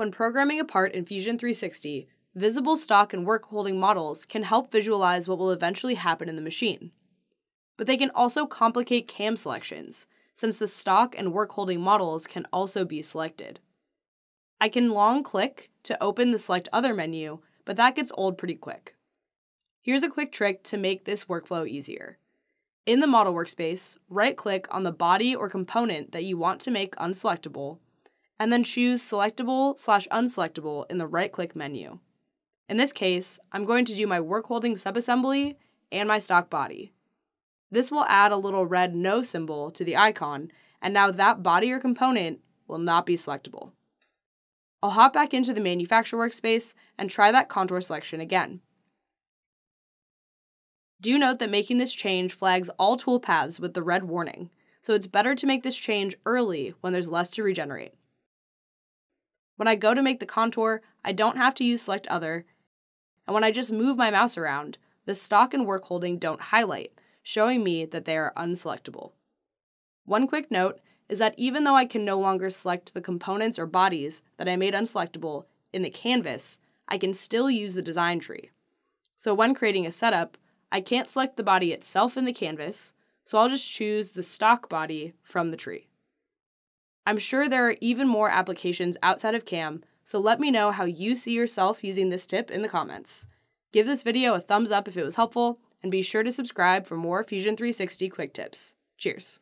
When programming a part in Fusion 360, visible stock and work-holding models can help visualize what will eventually happen in the machine. But they can also complicate CAM selections, since the stock and work-holding models can also be selected. I can long-click to open the Select Other menu, but that gets old pretty quick. Here's a quick trick to make this workflow easier. In the model workspace, right-click on the body or component that you want to make unselectable, and then choose Selectable/Unselectable in the right-click menu. In this case, I'm going to do my work-holding subassembly and my stock body. This will add a little red no symbol to the icon, and now that body or component will not be selectable. I'll hop back into the manufacturer workspace and try that contour selection again. Do note that making this change flags all toolpaths with the red warning, so it's better to make this change early when there's less to regenerate. When I go to make the contour, I don't have to use Select Other, and when I just move my mouse around, the stock and work holding don't highlight, showing me that they are unselectable. One quick note is that even though I can no longer select the components or bodies that I made unselectable in the canvas, I can still use the design tree. So when creating a setup, I can't select the body itself in the canvas, so I'll just choose the stock body from the tree. I'm sure there are even more applications outside of CAM, so let me know how you see yourself using this tip in the comments. Give this video a thumbs up if it was helpful, and be sure to subscribe for more Fusion 360 quick tips. Cheers!